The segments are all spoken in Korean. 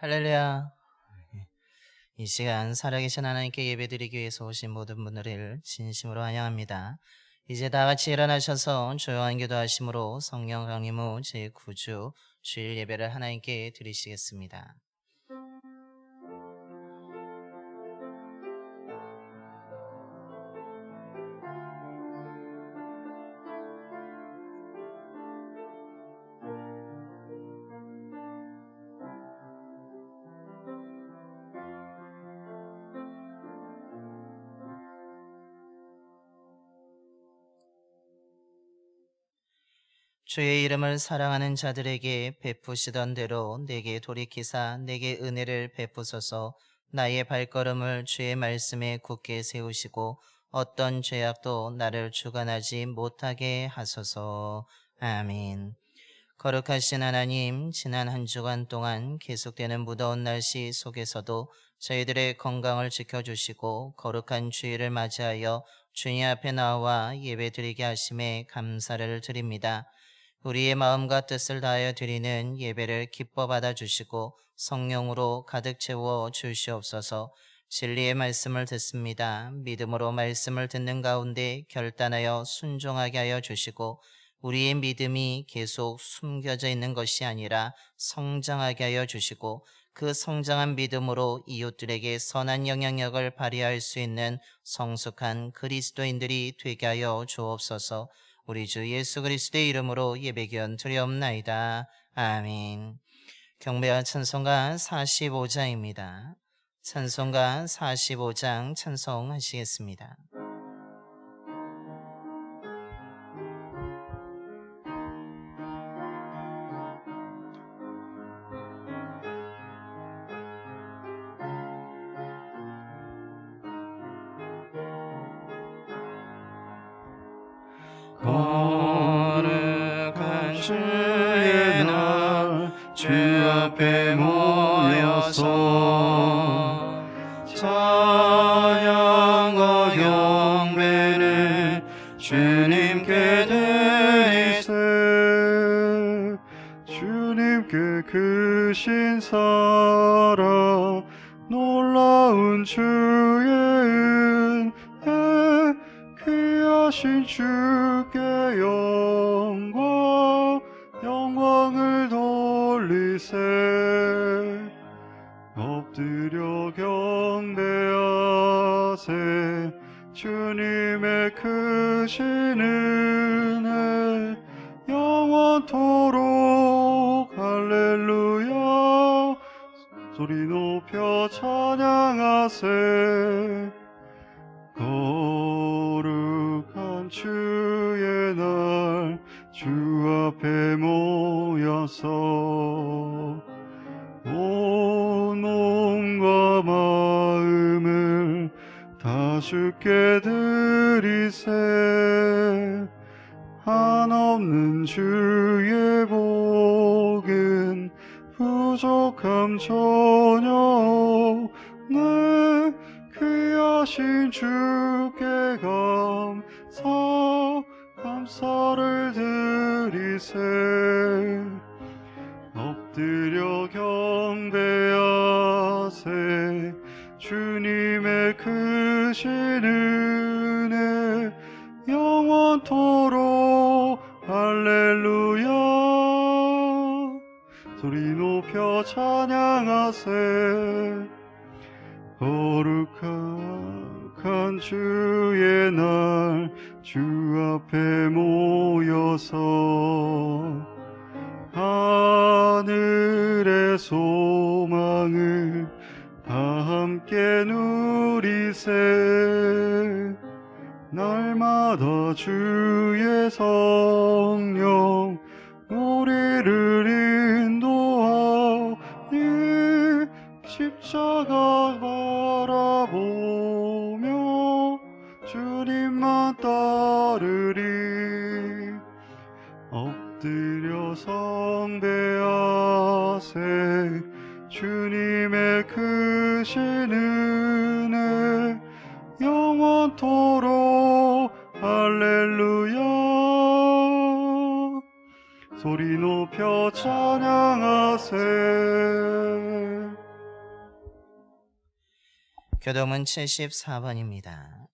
할렐루야. 이 시간 살아계신 하나님께 예배드리기 위해서 오신 모든 분들을 진심으로 환영합니다. 이제 다 같이 일어나셔서 조용한 기도하심으로 성령 강림 후 제9주 주일 예배를 하나님께 드리시겠습니다. 주의 이름을 사랑하는 자들에게 베푸시던 대로 내게 돌이키사 내게 은혜를 베푸소서. 나의 발걸음을 주의 말씀에 굳게 세우시고 어떤 죄악도 나를 주관하지 못하게 하소서. 아멘. 거룩하신 하나님, 지난 한 주간 동안 계속되는 무더운 날씨 속에서도 저희들의 건강을 지켜주시고 거룩한 주일을 맞이하여 주님 앞에 나와 예배드리게 하심에 감사를 드립니다. 우리의 마음과 뜻을 다하여 드리는 예배를 기뻐 받아주시고 성령으로 가득 채워 주시옵소서. 진리의 말씀을 듣습니다. 믿음으로 말씀을 듣는 가운데 결단하여 순종하게 하여 주시고 우리의 믿음이 계속 숨겨져 있는 것이 아니라 성장하게 하여 주시고 그 성장한 믿음으로 이웃들에게 선한 영향력을 발휘할 수 있는 성숙한 그리스도인들이 되게 하여 주옵소서. 우리 주 예수 그리스도의 이름으로 예배기원 드리옵나이다. 아멘. 경배와 찬송가 45장입니다. 찬송가 45장 찬송하시겠습니다. 거룩한 주의 날 주 앞에 모여서 찬양과 경배를 주님께 드리세. 주님께 크신 사랑 놀라운 주의 은혜 귀하신 주께 영광을 돌리세. 엎드려 경배하세. 주님의 크신 은혜 영원토록 할렐루야. 소리 높여 찬양하세. 거룩한 주의 날 주 앞에 모여서 온 몸과 마음을 다 주께 드리세. 한없는 주의 복은 부족함 전혀 없네. 귀하신 주께 감사를 드리세. 엎드려 경배하세. 주님의 크신 은혜 영원토록 할렐루야. 소리 높여 찬양하세. 거룩한 주의 날 주 앞에 모여서 하늘의 소망을 다 함께 누리세. 날마다 주의 성령 우리를 인도하니 십자가 바라보며 주님만 따르리. 엎드려 성배하세. 주님의 크신 은혜 영원토록 할렐루야. 소리 높여 찬양하세. 교도문 74번입니다.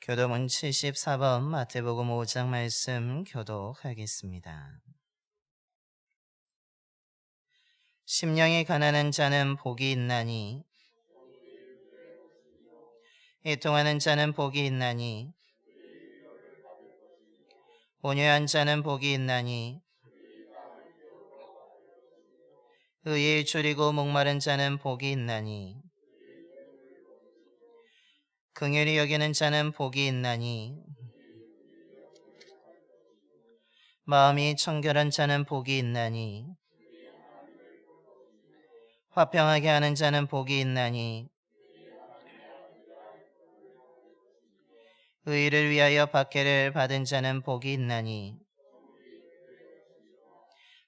교도문 74번 마태복음 5장 말씀 교독하겠습니다. 심령이 가난한 자는 복이 있나니 애통하는 자는 복이 있나니 온유한 자는 복이 있나니 의에 줄이고 목마른 자는 복이 있나니 긍휼히 여기는 자는 복이 있나니 마음이 청결한 자는 복이 있나니 화평하게 하는 자는 복이 있나니 의를 위하여 박해를 받은 자는 복이 있나니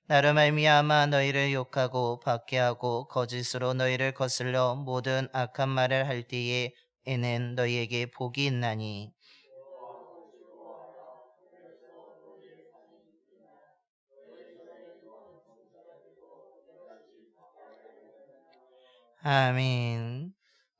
나로 말미암아 너희를 욕하고 박해하고 거짓으로 너희를 거슬러 모든 악한 말을 할 때에 이는 너희에게 복이 있나니 아멘.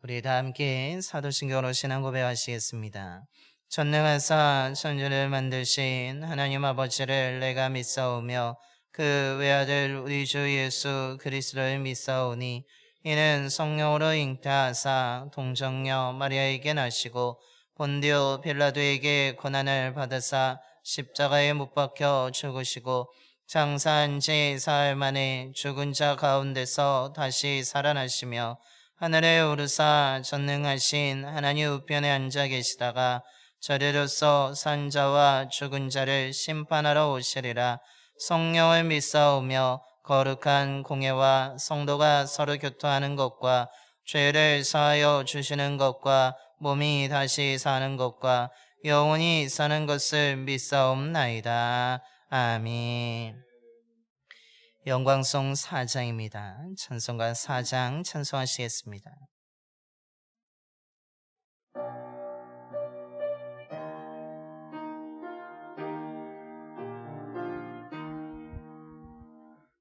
우리 다 함께 사도신경으로 신앙 고백하시겠습니다. 전능하사 천지를 만드신 하나님 아버지를 내가 믿사오며 그 외아들 우리 주 예수 그리스도를 믿사오니 이는 성령으로 잉태하사 동정녀 마리아에게 나시고 본디오 빌라도에게 고난을 받으사 십자가에 못 박혀 죽으시고 장사한 지 사흘 만에 죽은 자 가운데서 다시 살아나시며 하늘에 오르사 전능하신 하나님 우편에 앉아 계시다가 저리로서 산 자와 죽은 자를 심판하러 오시리라. 성령을 믿사오며 거룩한 공예와 성도가 서로 교통하는 것과 죄를 사하여 주시는 것과 몸이 다시 사는 것과 영원히 사는 것을 믿사옵나이다. 아멘. 영광송 4장입니다. 찬송가 4장 찬송하시겠습니다.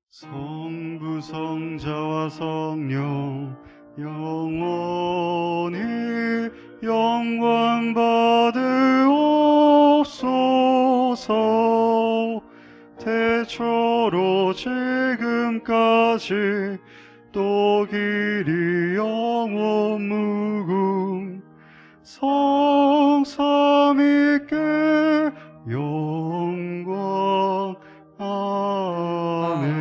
성부 성자와 성령 영원히 영광 받으옵소서. 태초로 지금까지 또 길이 영원 무궁 성삼위께 영광. 아멘.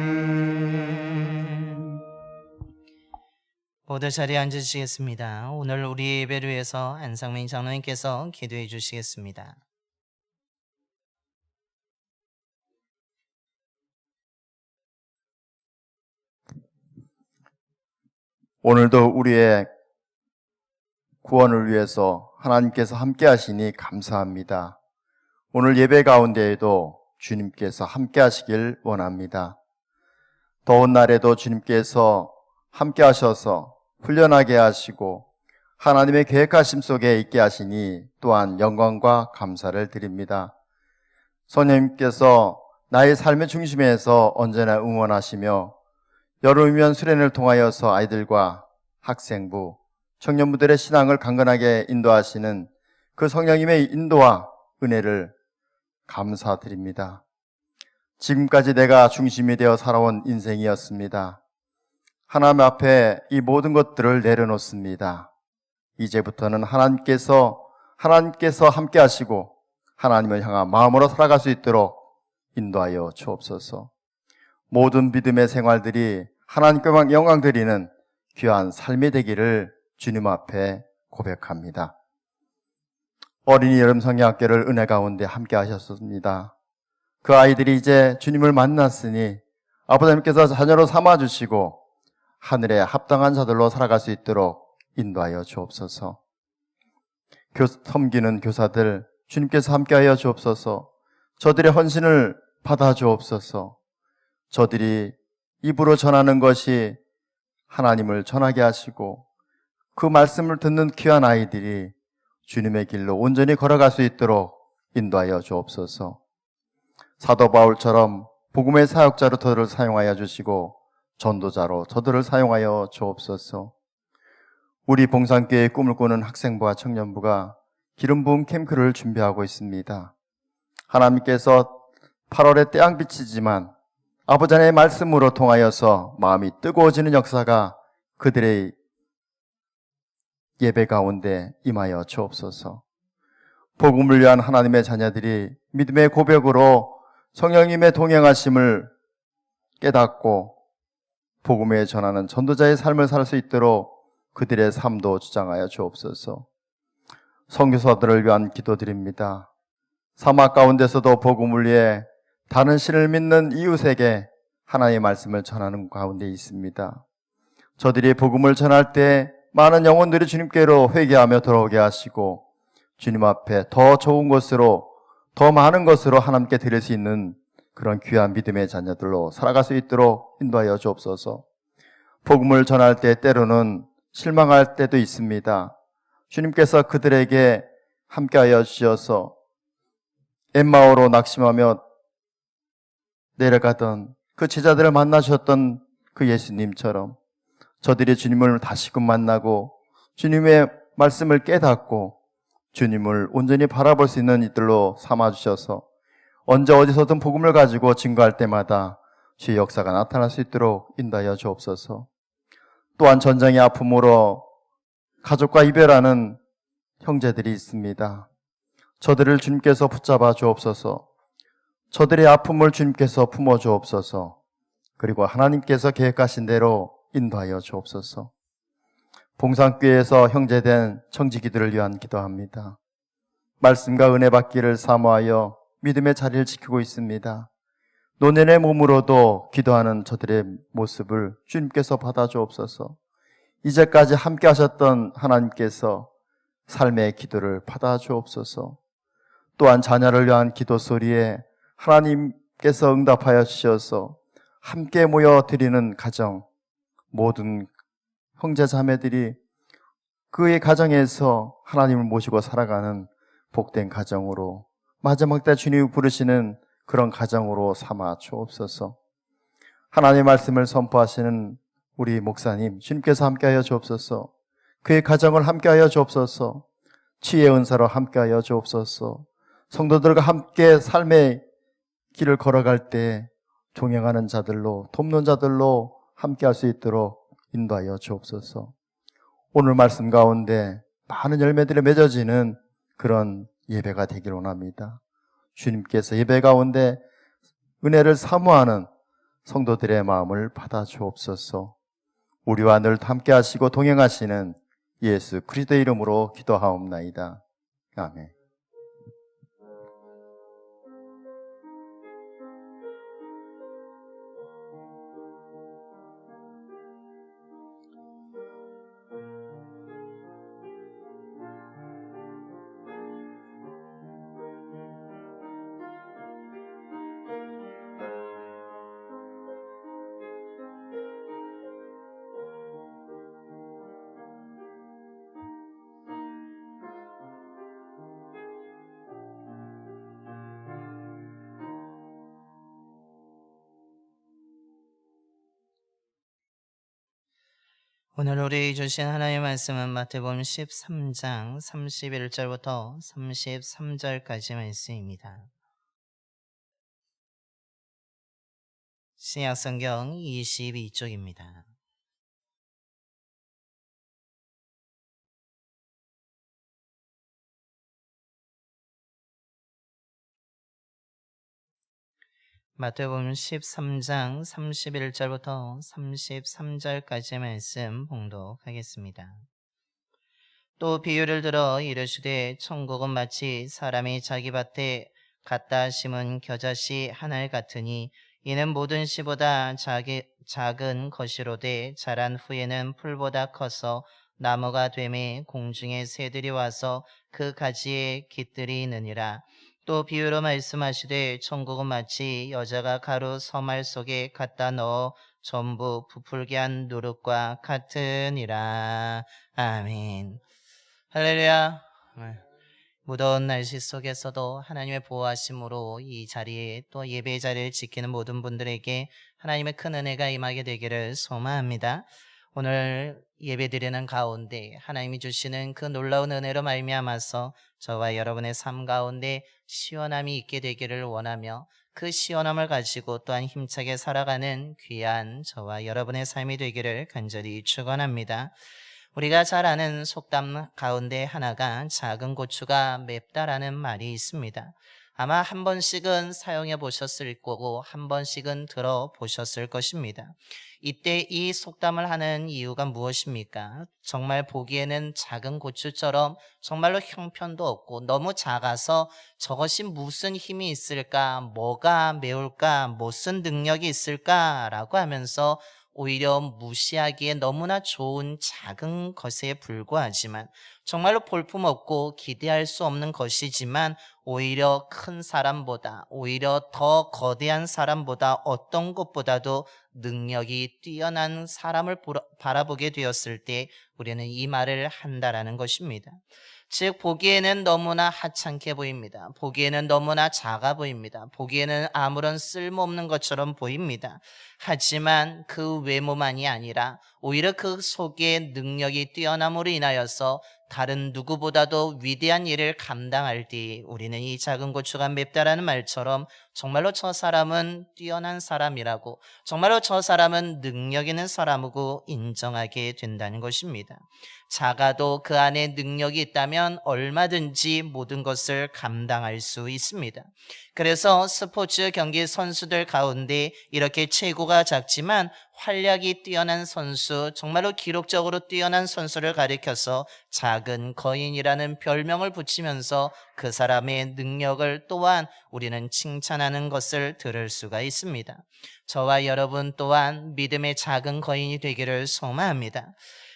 모두 자리에 앉으시겠습니다. 오늘 우리 예배를 위해서 안상민 장로님께서 기도해 주시겠습니다. 오늘도 우리의 구원을 위해서 하나님께서 함께 하시니 감사합니다. 오늘 예배 가운데에도 주님께서 함께 하시길 원합니다. 더운 날에도 주님께서 함께 하셔서 훈련하게 하시고 하나님의 계획하심 속에 있게 하시니 또한 영광과 감사를 드립니다. 성령님께서 나의 삶의 중심에서 언제나 응원하시며 여름이면 수련을 통하여서 아이들과 학생부, 청년부들의 신앙을 강건하게 인도하시는 그 성령님의 인도와 은혜를 감사드립니다. 지금까지 내가 중심이 되어 살아온 인생이었습니다. 하나님 앞에 이 모든 것들을 내려놓습니다. 이제부터는 하나님께서 함께 하시고 하나님을 향한 마음으로 살아갈 수 있도록 인도하여 주옵소서. 모든 믿음의 생활들이 하나님께만 영광 드리는 귀한 삶이 되기를 주님 앞에 고백합니다. 어린이 여름 성경학교를 은혜 가운데 함께 하셨습니다. 그 아이들이 이제 주님을 만났으니 아버지님께서 자녀로 삼아주시고 하늘에 합당한 자들로 살아갈 수 있도록 인도하여 주옵소서. 섬기는 교사들 주님께서 함께하여 주옵소서. 저들의 헌신을 받아 주옵소서. 저들이 입으로 전하는 것이 하나님을 전하게 하시고 그 말씀을 듣는 귀한 아이들이 주님의 길로 온전히 걸어갈 수 있도록 인도하여 주옵소서. 사도 바울처럼 복음의 사역자로 저들을 사용하여 주시고 전도자로 저들을 사용하여 주옵소서. 우리 봉산교회의 꿈을 꾸는 학생부와 청년부가 기름 부음 캠프를 준비하고 있습니다. 하나님께서 8월에 태양빛이지만 아버지 하나님의 말씀으로 통하여서 마음이 뜨거워지는 역사가 그들의 예배 가운데 임하여 주옵소서. 복음을 위한 하나님의 자녀들이 믿음의 고백으로 성령님의 동행하심을 깨닫고 복음에 전하는 전도자의 삶을 살 수 있도록 그들의 삶도 주장하여 주옵소서. 선교사들을 위한 기도드립니다. 사막 가운데서도 복음을 위해 다른 신을 믿는 이웃에게 하나님의 말씀을 전하는 가운데 있습니다. 저들이 복음을 전할 때 많은 영혼들이 주님께로 회개하며 돌아오게 하시고 주님 앞에 더 좋은 것으로, 더 많은 것으로 하나님께 드릴 수 있는 그런 귀한 믿음의 자녀들로 살아갈 수 있도록 인도하여 주옵소서. 복음을 전할 때 때로는 실망할 때도 있습니다. 주님께서 그들에게 함께하여 주셔서 엠마오로 낙심하며 내려가던 그 제자들을 만나셨던 그 예수님처럼 저들이 주님을 다시금 만나고 주님의 말씀을 깨닫고 주님을 온전히 바라볼 수 있는 이들로 삼아주셔서 언제 어디서든 복음을 가지고 증거할 때마다 주의 역사가 나타날 수 있도록 인도하여 주옵소서. 또한 전쟁의 아픔으로 가족과 이별하는 형제들이 있습니다. 저들을 주님께서 붙잡아 주옵소서. 저들의 아픔을 주님께서 품어 주옵소서. 그리고 하나님께서 계획하신 대로 인도하여 주옵소서. 봉산교회에서 형제된 청지기들을 위한 기도합니다. 말씀과 은혜 받기를 사모하여 믿음의 자리를 지키고 있습니다. 노년의 몸으로도 기도하는 저들의 모습을 주님께서 받아 주옵소서. 이제까지 함께 하셨던 하나님께서 삶의 기도를 받아 주옵소서. 또한 자녀를 위한 기도 소리에 하나님께서 응답하여 주셔서 함께 모여 드리는 가정, 모든 형제 자매들이 그의 가정에서 하나님을 모시고 살아가는 복된 가정으로 마지막 때 주님이 부르시는 그런 가정으로 삼아 주옵소서. 하나님의 말씀을 선포하시는 우리 목사님 주님께서 함께하여 주옵소서. 그의 가정을 함께하여 주옵소서. 치유의 은사로 함께하여 주옵소서. 성도들과 함께 삶의 길을 걸어갈 때 종행하는 자들로, 돕는 자들로 함께할 수 있도록 인도하여 주옵소서. 오늘 말씀 가운데 많은 열매들이 맺어지는 그런 예배가 되기를 원합니다. 주님께서 예배 가운데 은혜를 사모하는 성도들의 마음을 받아 주옵소서. 우리와 늘 함께 하시고 동행하시는 예수 그리스도의 이름으로 기도하옵나이다. 아멘. 오늘 우리 주신 하나님의 말씀은 마태복음 13장 31절부터 33절까지 말씀입니다. 신약성경 22쪽입니다. 마태복음 13장 31절부터 33절까지 말씀 봉독하겠습니다. 또 비유를 들어 이르시되 천국은 마치 사람이 자기 밭에 갖다 심은 겨자씨 한 알 같으니 이는 모든 씨보다 작은 것이로되 자란 후에는 풀보다 커서 나무가 되매 공중의 새들이 와서 그 가지에 깃들이느니라. 또 비유로 말씀하시되 천국은 마치 여자가 가루 서말 속에 갖다 넣어 전부 부풀게 한 누룩과 같으니라. 아멘. 할렐루야. 무더운 날씨 속에서도 하나님의 보호하심으로 이 자리에 또 예배 자리를 지키는 모든 분들에게 하나님의 큰 은혜가 임하게 되기를 소망합니다. 오늘 예배 드리는 가운데 하나님이 주시는 그 놀라운 은혜로 말미암아서 저와 여러분의 삶 가운데 시원함이 있게 되기를 원하며 그 시원함을 가지고 또한 힘차게 살아가는 귀한 저와 여러분의 삶이 되기를 간절히 축원합니다. 우리가 잘 아는 속담 가운데 하나가 작은 고추가 맵다라는 말이 있습니다. 아마 한 번씩은 사용해 보셨을 거고 한 번씩은 들어보셨을 것입니다. 이때 이 속담을 하는 이유가 무엇입니까? 정말 보기에는 작은 고추처럼 정말로 형편도 없고 너무 작아서 저것이 무슨 힘이 있을까, 뭐가 매울까, 무슨 능력이 있을까라고 하면서 오히려 무시하기에 너무나 좋은 작은 것에 불과하지만 정말로 볼품없고 기대할 수 없는 것이지만 오히려 큰 사람보다 오히려 더 거대한 사람보다 어떤 것보다도 능력이 뛰어난 사람을 바라보게 되었을 때 우리는 이 말을 한다라는 것입니다. 즉 보기에는 너무나 하찮게 보입니다. 보기에는 너무나 작아 보입니다. 보기에는 아무런 쓸모없는 것처럼 보입니다. 하지만 그 외모만이 아니라 오히려 그 속에 능력이 뛰어남으로 인하여서 다른 누구보다도 위대한 일을 감당할 때 우리는 이 작은 고추가 맵다라는 말처럼 정말로 저 사람은 뛰어난 사람이라고 정말로 저 사람은 능력 있는 사람이고 인정하게 된다는 것입니다. 작아도 그 안에 능력이 있다면 얼마든지 모든 것을 감당할 수 있습니다. 그래서 스포츠 경기 선수들 가운데 이렇게 체구가 작지만 활약이 뛰어난 선수, 정말로 기록적으로 뛰어난 선수를 가리켜서 작은 거인이라는 별명을 붙이면서 그 사람의 능력을 또한 우리는 칭찬하는 것을 들을 수가 있습니다. 저와 여러분 또한 믿음의 작은 거인이 되기를 소망합니다.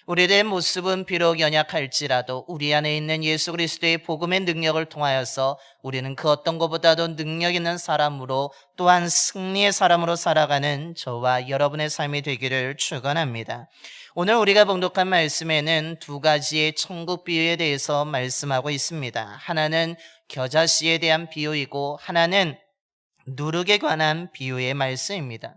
우리들의 모습은 비록 연약할지라도 우리 안에 있는 예수 그리스도의 복음의 능력을 통하여서 우리는 그 어떤 것보다도 능력 있는 사람으로 또한 승리의 사람으로 살아가는 저와 여러분의 삶이 되기를 축원합니다. 오늘 우리가 봉독한 말씀에는 두 가지의 천국 비유에 대해서 말씀하고 있습니다. 하나는 겨자씨에 대한 비유이고 하나는 누룩에 관한 비유의 말씀입니다.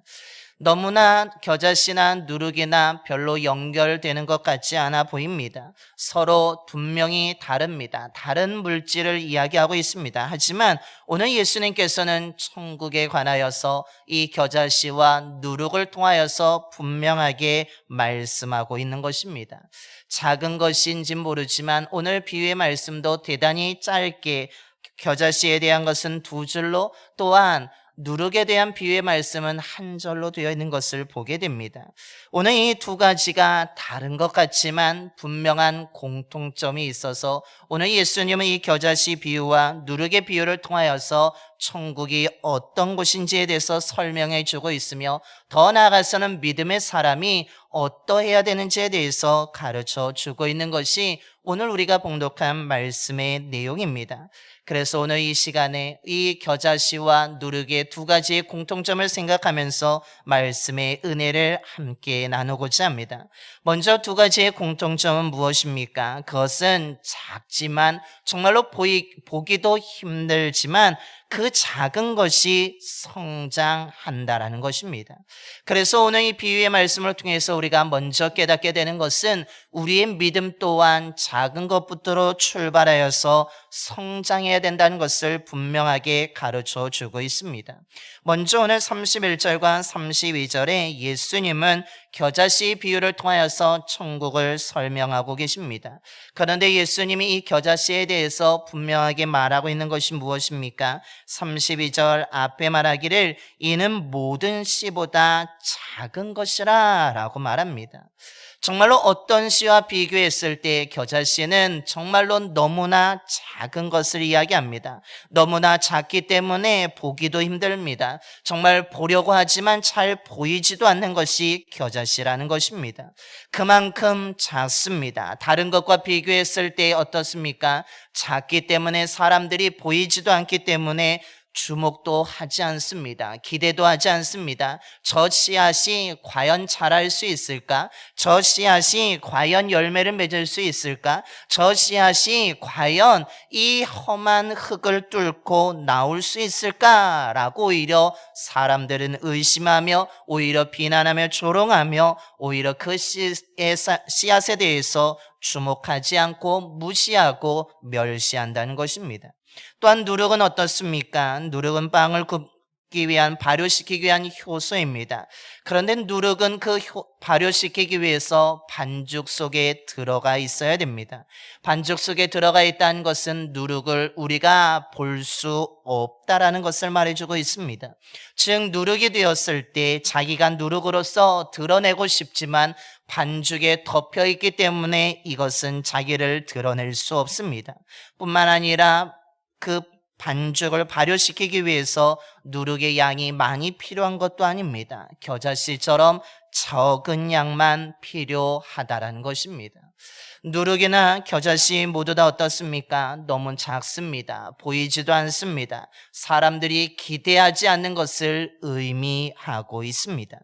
너무나 겨자씨나 누룩이나 별로 연결되는 것 같지 않아 보입니다. 서로 분명히 다릅니다. 다른 물질을 이야기하고 있습니다. 하지만 오늘 예수님께서는 천국에 관하여서 이 겨자씨와 누룩을 통하여서 분명하게 말씀하고 있는 것입니다. 작은 것인지 모르지만 오늘 비유의 말씀도 대단히 짧게 겨자씨에 대한 것은 두 줄로 또한 누룩에 대한 비유의 말씀은 한 절로 되어 있는 것을 보게 됩니다. 오늘 이 두 가지가 다른 것 같지만 분명한 공통점이 있어서 오늘 예수님은 이 겨자씨 비유와 누룩의 비유를 통하여서 천국이 어떤 곳인지에 대해서 설명해 주고 있으며 더 나아가서는 믿음의 사람이 어떠해야 되는지에 대해서 가르쳐 주고 있는 것이 오늘 우리가 봉독한 말씀의 내용입니다. 그래서 오늘 이 시간에 이 겨자씨와 누룩의 두 가지의 공통점을 생각하면서 말씀의 은혜를 함께 나누고자 합니다. 먼저 두 가지의 공통점은 무엇입니까? 그것은 작지만 정말로 보기도 힘들지만 그 작은 것이 성장한다라는 것입니다. 그래서 오늘 이 비유의 말씀을 통해서 우리가 먼저 깨닫게 되는 것은 우리의 믿음 또한 작은 것부터 출발하여서 성장해야 된다는 것을 분명하게 가르쳐 주고 있습니다. 먼저 오늘 31절과 32절에 예수님은 겨자씨 비유를 통하여서 천국을 설명하고 계십니다. 그런데 예수님이 이 겨자씨에 대해서 분명하게 말하고 있는 것이 무엇입니까? 32절 앞에 말하기를 이는 모든 씨보다 작은 것이라 라고 말합니다. 정말로 어떤 씨와 비교했을 때 겨자씨는 정말로 너무나 작은 것을 이야기합니다. 너무나 작기 때문에 보기도 힘듭니다. 정말 보려고 하지만 잘 보이지도 않는 것이 겨자씨라는 것입니다. 그만큼 작습니다. 다른 것과 비교했을 때 어떻습니까? 작기 때문에 사람들이 보이지도 않기 때문에 주목도 하지 않습니다. 기대도 하지 않습니다. 저 씨앗이 과연 자랄 수 있을까? 저 씨앗이 과연 열매를 맺을 수 있을까? 저 씨앗이 과연 이 험한 흙을 뚫고 나올 수 있을까라고 오히려 사람들은 의심하며 오히려 비난하며 조롱하며 오히려 그 씨앗에 대해서 주목하지 않고 무시하고 멸시한다는 것입니다. 또한 누룩은 어떻습니까? 누룩은 빵을 굽기 위한, 발효시키기 위한 효소입니다. 그런데 누룩은 그 발효시키기 위해서 반죽 속에 들어가 있어야 됩니다. 반죽 속에 들어가 있다는 것은 누룩을 우리가 볼 수 없다라는 것을 말해주고 있습니다. 즉 누룩이 되었을 때 자기가 누룩으로서 드러내고 싶지만 반죽에 덮여 있기 때문에 이것은 자기를 드러낼 수 없습니다. 뿐만 아니라 그 반죽을 발효시키기 위해서 누룩의 양이 많이 필요한 것도 아닙니다. 겨자씨처럼 적은 양만 필요하다라는 것입니다. 누룩이나 겨자씨 모두 다 어떻습니까? 너무 작습니다. 보이지도 않습니다. 사람들이 기대하지 않는 것을 의미하고 있습니다.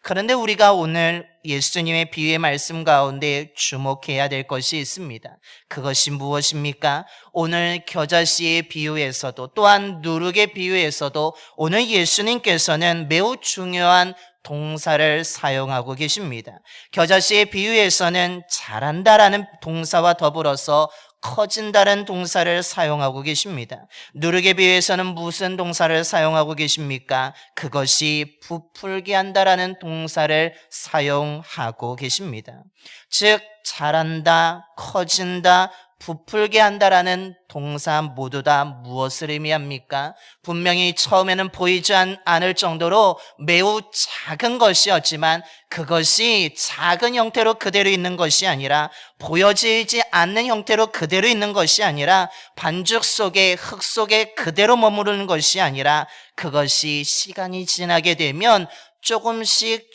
그런데 우리가 오늘 예수님의 비유의 말씀 가운데 주목해야 될 것이 있습니다. 그것이 무엇입니까? 오늘 겨자씨의 비유에서도 또한 누룩의 비유에서도 오늘 예수님께서는 매우 중요한 동사를 사용하고 계십니다. 겨자씨의 비유에서는 자란다라는 동사와 더불어서 커진다는 동사를 사용하고 계십니다. 누룩의 비유에서는 무슨 동사를 사용하고 계십니까? 그것이 부풀게 한다라는 동사를 사용하고 계십니다. 즉 자란다, 커진다, 부풀게 한다라는 동사 모두 다 무엇을 의미합니까? 분명히 처음에는 보이지 않을 정도로 매우 작은 것이었지만 그것이 작은 형태로 그대로 있는 것이 아니라 보여지지 않는 형태로 그대로 있는 것이 아니라 반죽 속에 흙 속에 그대로 머무르는 것이 아니라 그것이 시간이 지나게 되면 조금씩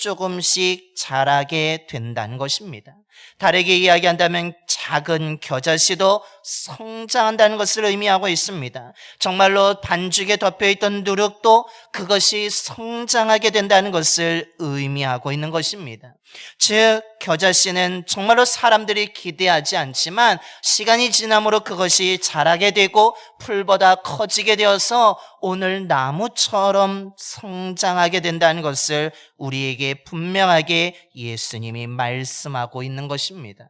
자라게 된다는 것입니다. 다르게 이야기한다면 작은 겨자씨도 성장한다는 것을 의미하고 있습니다. 정말로 반죽에 덮여있던 누룩도 그것이 성장하게 된다는 것을 의미하고 있는 것입니다. 즉 겨자씨는 정말로 사람들이 기대하지 않지만 시간이 지남으로 그것이 자라게 되고 풀보다 커지게 되어서 오늘 나무처럼 성장하게 된다는 것을 우리에게 분명하게 예수님이 말씀하고 있는 것입니다.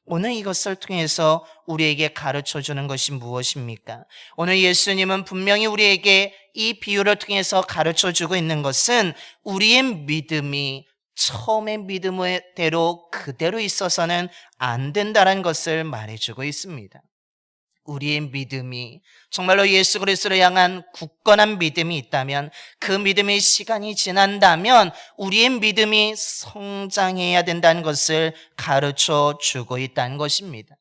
오늘 이것을 통해서 우리에게 가르쳐주는 것이 무엇입니까? 오늘 예수님은 분명히 우리에게 이 비유를 통해서 가르쳐주고 있는 것은 우리의 믿음이 처음의 믿음대로 그대로 있어서는 안 된다는 것을 말해주고 있습니다. 우리의 믿음이 정말로 예수 그리스도를 향한 굳건한 믿음이 있다면 그 믿음의 시간이 지난다면 우리의 믿음이 성장해야 된다는 것을 가르쳐 주고 있다는 것입니다.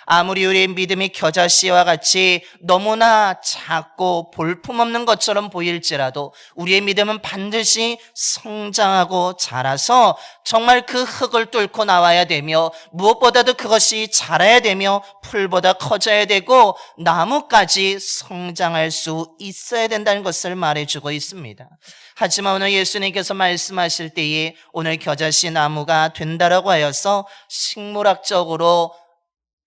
아무리 우리의 믿음이 겨자씨와 같이 너무나 작고 볼품없는 것처럼 보일지라도 우리의 믿음은 반드시 성장하고 자라서 정말 그 흙을 뚫고 나와야 되며 무엇보다도 그것이 자라야 되며 풀보다 커져야 되고 나무까지 성장할 수 있어야 된다는 것을 말해주고 있습니다. 하지만 오늘 예수님께서 말씀하실 때에 오늘 겨자씨 나무가 된다라고 하여서 식물학적으로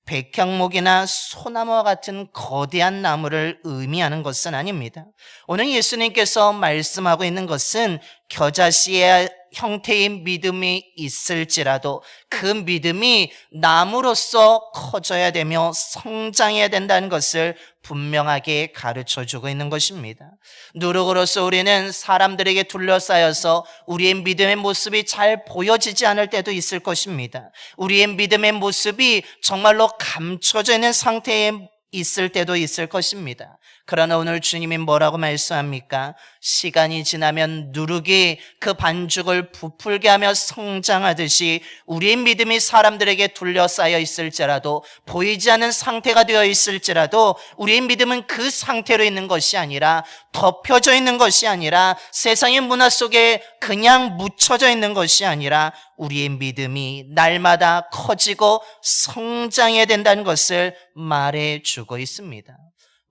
백향목이나 소나무와 같은 거대한 나무를 의미하는 것은 아닙니다. 오늘 예수님께서 말씀하고 있는 것은 겨자씨의 형태의 믿음이 있을지라도 그 믿음이 나무로서 커져야 되며 성장해야 된다는 것을 분명하게 가르쳐주고 있는 것입니다. 누룩으로서 우리는 사람들에게 둘러싸여서 우리의 믿음의 모습이 잘 보여지지 않을 때도 있을 것입니다. 우리의 믿음의 모습이 정말로 감춰져 있는 상태에 있을 때도 있을 것입니다. 그러나 오늘 주님이 뭐라고 말씀합니까? 시간이 지나면 누룩이 그 반죽을 부풀게 하며 성장하듯이 우리의 믿음이 사람들에게 둘러싸여 있을지라도 보이지 않는 상태가 되어 있을지라도 우리의 믿음은 그 상태로 있는 것이 아니라 덮여져 있는 것이 아니라 세상의 문화 속에 그냥 묻혀져 있는 것이 아니라 우리의 믿음이 날마다 커지고 성장해야 된다는 것을 말해주고 있습니다.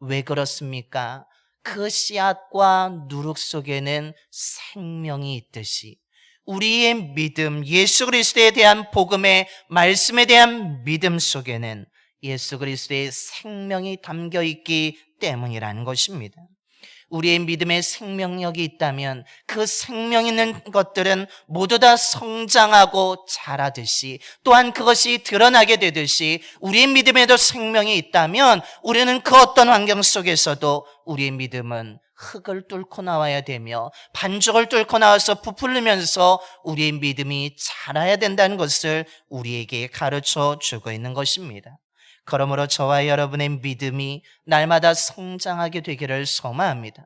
왜 그렇습니까? 그 씨앗과 누룩 속에는 생명이 있듯이 우리의 믿음, 예수 그리스도에 대한 복음의 말씀에 대한 믿음 속에는 예수 그리스도의 생명이 담겨 있기 때문이라는 것입니다. 우리의 믿음에 생명력이 있다면 그 생명 있는 것들은 모두 다 성장하고 자라듯이, 또한 그것이 드러나게 되듯이 우리의 믿음에도 생명이 있다면 우리는 그 어떤 환경 속에서도 우리의 믿음은 흙을 뚫고 나와야 되며 반죽을 뚫고 나와서 부풀리면서 우리의 믿음이 자라야 된다는 것을 우리에게 가르쳐 주고 있는 것입니다. 그러므로 저와 여러분의 믿음이 날마다 성장하게 되기를 소망합니다.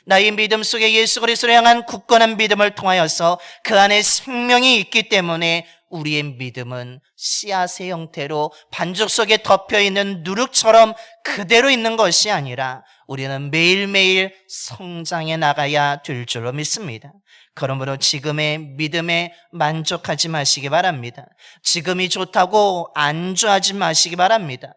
나의 믿음 속에 예수 그리스도를 향한 굳건한 믿음을 통하여서 그 안에 생명이 있기 때문에 우리의 믿음은 씨앗의 형태로 반죽 속에 덮여있는 누룩처럼 그대로 있는 것이 아니라 우리는 매일매일 성장해 나가야 될 줄로 믿습니다. 그러므로 지금의 믿음에 만족하지 마시기 바랍니다. 지금이 좋다고 안주하지 마시기 바랍니다.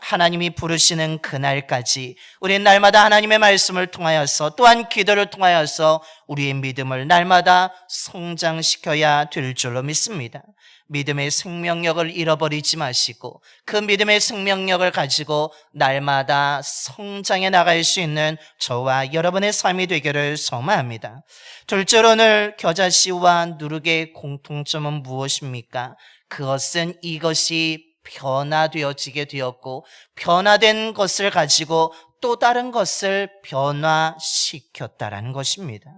하나님이 부르시는 그날까지 우리는 날마다 하나님의 말씀을 통하여서 또한 기도를 통하여서 우리의 믿음을 날마다 성장시켜야 될 줄로 믿습니다. 믿음의 생명력을 잃어버리지 마시고 그 믿음의 생명력을 가지고 날마다 성장해 나갈 수 있는 저와 여러분의 삶이 되기를 소망합니다. 둘째로 오늘 겨자씨와 누룩의 공통점은 무엇입니까? 그것은 이것이 변화되어지게 되었고 변화된 것을 가지고 또 다른 것을 변화시켰다라는 것입니다.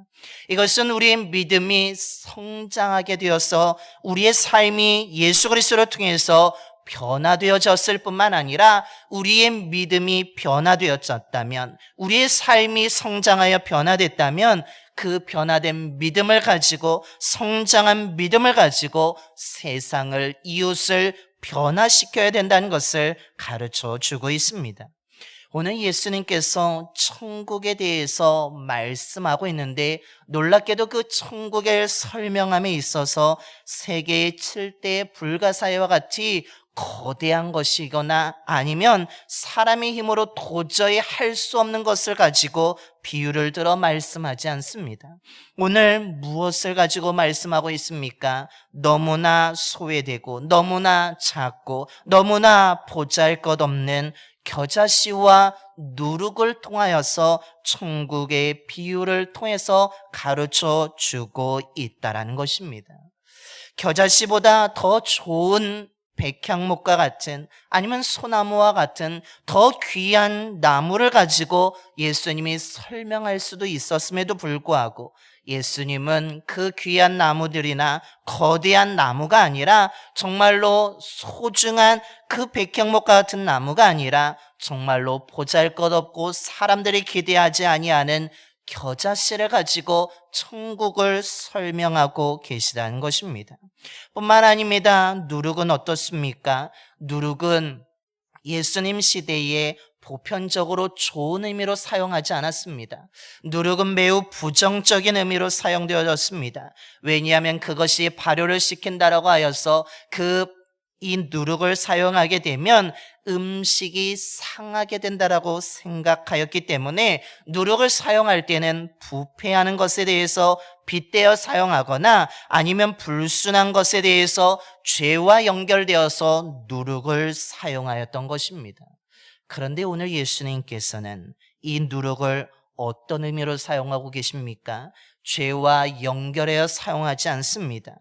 이것은 우리의 믿음이 성장하게 되어서 우리의 삶이 예수 그리스도를 통해서 변화되어졌을 뿐만 아니라 우리의 믿음이 변화되어졌다면, 우리의 삶이 성장하여 변화됐다면 그 변화된 믿음을 가지고, 성장한 믿음을 가지고 세상을, 이웃을 변화시켜야 된다는 것을 가르쳐 주고 있습니다. 오늘 예수님께서 천국에 대해서 말씀하고 있는데 놀랍게도 그 천국의 설명함에 있어서 세계의 7대 불가사의와 같이 거대한 것이거나 아니면 사람의 힘으로 도저히 할 수 없는 것을 가지고 비유를 들어 말씀하지 않습니다. 오늘 무엇을 가지고 말씀하고 있습니까? 너무나 소외되고 너무나 작고 너무나 보잘것없는 겨자씨와 누룩을 통하여서 천국의 비유를 통해서 가르쳐 주고 있다라는 것입니다. 겨자씨보다 더 좋은 백향목과 같은, 아니면 소나무와 같은 더 귀한 나무를 가지고 예수님이 설명할 수도 있었음에도 불구하고 예수님은 그 귀한 나무들이나 거대한 나무가 아니라 정말로 소중한 그 백향목과 같은 나무가 아니라 정말로 보잘것없고 사람들이 기대하지 아니하는 겨자씨를 가지고 천국을 설명하고 계시다는 것입니다. 뿐만 아닙니다. 누룩은 어떻습니까? 누룩은 예수님 시대에 보편적으로 좋은 의미로 사용하지 않았습니다. 누룩은 매우 부정적인 의미로 사용되어졌습니다. 왜냐하면 그것이 발효를 시킨다라고 하여서 이 누룩을 사용하게 되면 음식이 상하게 된다라고 생각하였기 때문에 누룩을 사용할 때는 부패하는 것에 대해서 빗대어 사용하거나 아니면 불순한 것에 대해서 죄와 연결되어서 누룩을 사용하였던 것입니다. 그런데 오늘 예수님께서는 이 누룩을 어떤 의미로 사용하고 계십니까? 죄와 연결하여 사용하지 않습니다.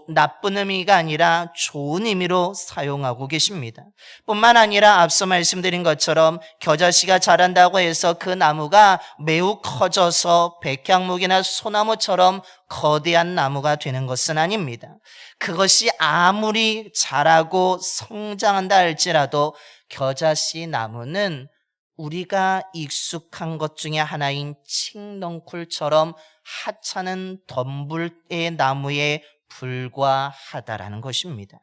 나쁜 의미가 아니라 좋은 의미로 사용하고 계십니다. 뿐만 아니라 앞서 말씀드린 것처럼 겨자씨가 자란다고 해서 그 나무가 매우 커져서 백향목이나 소나무처럼 거대한 나무가 되는 것은 아닙니다. 그것이 아무리 자라고 성장한다 할지라도 겨자씨 나무는 우리가 익숙한 것 중에 하나인 칡넝쿨처럼 하찮은 덤불의 나무에 불과하다라는 것입니다.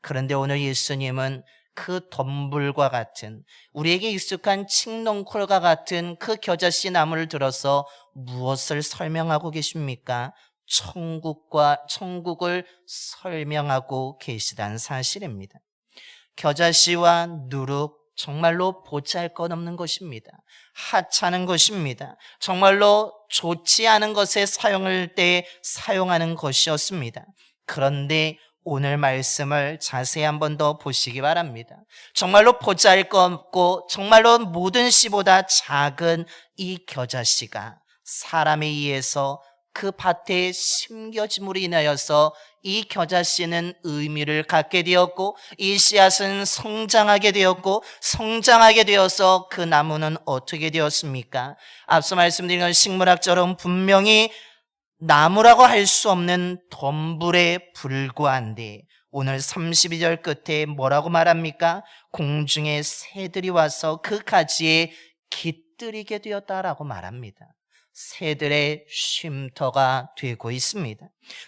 그런데 오늘 예수님은 그 덤불과 같은, 우리에게 익숙한 칡넝쿨과 같은 그 겨자씨 나무를 들어서 무엇을 설명하고 계십니까? 천국을 설명하고 계시다는 사실입니다. 겨자씨와 누룩, 정말로 보잘것없는 것입니다. 하찮은 것입니다. 정말로 좋지 않은 것에 사용할 때 사용하는 것이었습니다. 그런데 오늘 말씀을 자세히 한 번 더 보시기 바랍니다. 정말로 보잘것없고 정말로 모든 씨보다 작은 이 겨자씨가 사람에 의해서 그 밭에 심겨짐으로 인하여서 이 겨자씨는 의미를 갖게 되었고 이 씨앗은 성장하게 되었고 성장하게 되어서 그 나무는 어떻게 되었습니까? 앞서 말씀드린 건 식물학적으로는 분명히 나무라고 할 수 없는 덤불에 불과한데 오늘 32절 끝에 뭐라고 말합니까? 공중의 새들이 와서 그 가지에 깃들이게 되었다라고 말합니다. 새들의 쉼터가 되고 있습니다.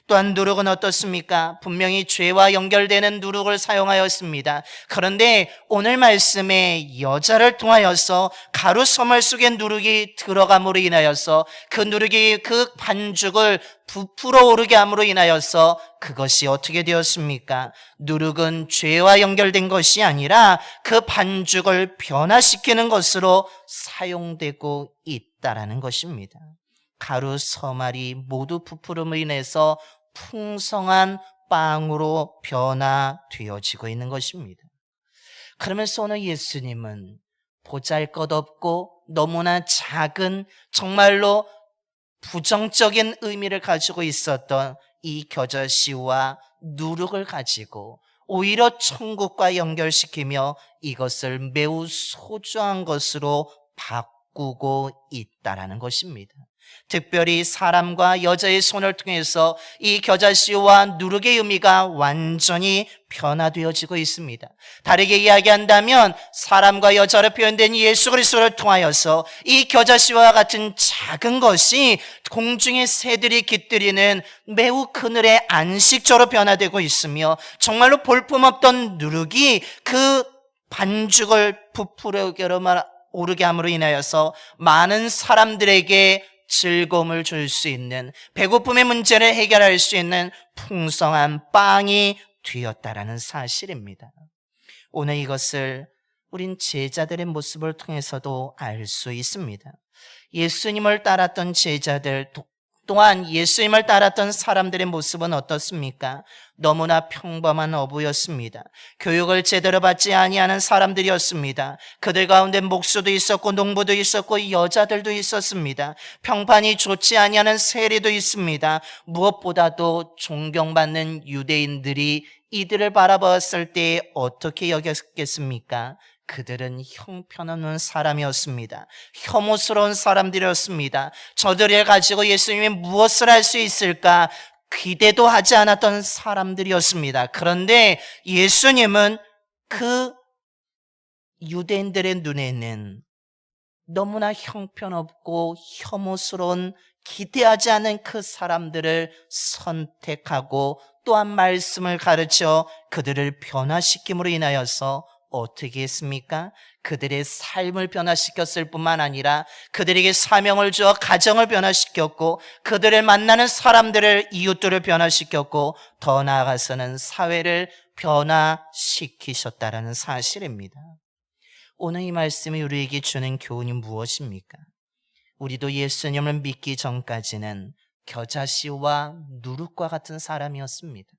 또한 누룩은 어떻습니까? 분명히 죄와 연결되는 누룩을 사용하였습니다. 그런데 오늘 말씀에 여자를 통하여서 가루 서물 속에 누룩이 들어감으로 인하여서 그 누룩이 그 반죽을 부풀어 오르게 함으로 인하여서 그것이 어떻게 되었습니까? 누룩은 죄와 연결된 것이 아니라 그 반죽을 변화시키는 것으로 사용되고 있다라는 것입니다. 가루 서말이 모두 부풀음으로 인해서 풍성한 빵으로 변화되어지고 있는 것입니다. 그러면서 오늘 예수님은 보잘것없고 너무나 작은 정말로 부정적인 의미를 가지고 있었던 이 겨자씨와 누룩을 가지고 오히려 천국과 연결시키며 이것을 매우 소중한 것으로 바꾸고 있다라는 것입니다. 특별히 사람과 여자의 손을 통해서 이 겨자씨와 누룩의 의미가 완전히 변화되어지고 있습니다. 다르게 이야기한다면 사람과 여자로 표현된 예수 그리스도를 통하여서 이 겨자씨와 같은 작은 것이 공중의 새들이 깃들이는 매우 그늘의 안식처로 변화되고 있으며 정말로 볼품없던 누룩이 그 반죽을 부풀어 오르게 함으로 인하여서 많은 사람들에게 즐거움을 줄 수 있는 배고픔의 문제를 해결할 수 있는 풍성한 빵이 되었다라는 사실입니다. 오늘 이것을 우린 제자들의 모습을 통해서도 알 수 있습니다. 예수님을 따랐던 제자들 또한 예수님을 따랐던 사람들의 모습은 어떻습니까? 너무나 평범한 어부였습니다. 교육을 제대로 받지 아니하는 사람들이었습니다. 그들 가운데 목수도 있었고 농부도 있었고 여자들도 있었습니다. 평판이 좋지 아니하는 세리도 있습니다. 무엇보다도 존경받는 유대인들이 이들을 바라봤을 때 어떻게 여겼겠습니까? 그들은 형편없는 사람이었습니다. 혐오스러운 사람들이었습니다. 저들을 가지고 예수님이 무엇을 할 수 있을까 기대도 하지 않았던 사람들이었습니다. 그런데 예수님은 그 유대인들의 눈에는 너무나 형편없고 혐오스러운 기대하지 않은 그 사람들을 선택하고 또한 말씀을 가르쳐 그들을 변화시킴으로 인하여서 어떻게 했습니까? 그들의 삶을 변화시켰을 뿐만 아니라 그들에게 사명을 주어 가정을 변화시켰고 그들을 만나는 사람들을 이웃들을 변화시켰고 더 나아가서는 사회를 변화시키셨다라는 사실입니다. 오늘 이 말씀이 우리에게 주는 교훈이 무엇입니까? 우리도 예수님을 믿기 전까지는 겨자씨와 누룩과 같은 사람이었습니다.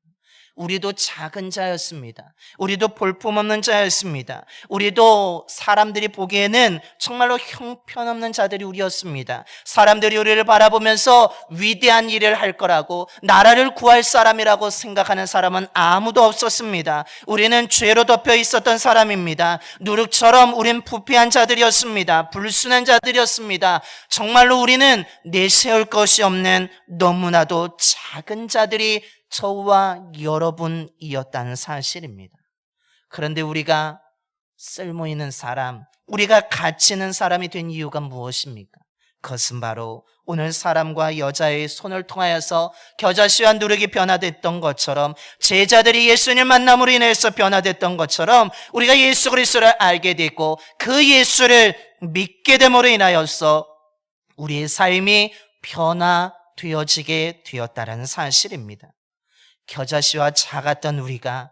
우리도 작은 자였습니다. 우리도 볼품없는 자였습니다. 우리도 사람들이 보기에는 정말로 형편없는 자들이 우리였습니다. 사람들이 우리를 바라보면서 위대한 일을 할 거라고 나라를 구할 사람이라고 생각하는 사람은 아무도 없었습니다. 우리는 죄로 덮여 있었던 사람입니다. 누룩처럼 우린 부패한 자들이었습니다. 불순한 자들이었습니다. 정말로 우리는 내세울 것이 없는 너무나도 작은 자들이 저와 여러분이었다는 사실입니다. 그런데 우리가 쓸모있는 사람, 우리가 가치 있는 사람이 된 이유가 무엇입니까? 그것은 바로 오늘 사람과 여자의 손을 통하여서 겨자씨와 누룩이 변화됐던 것처럼 제자들이 예수님을 만남으로 인해서 변화됐던 것처럼 우리가 예수 그리스도를 알게 되고 그 예수를 믿게 됨으로 인하여서 우리의 삶이 변화되어지게 되었다는 사실입니다. 겨자씨와 작았던 우리가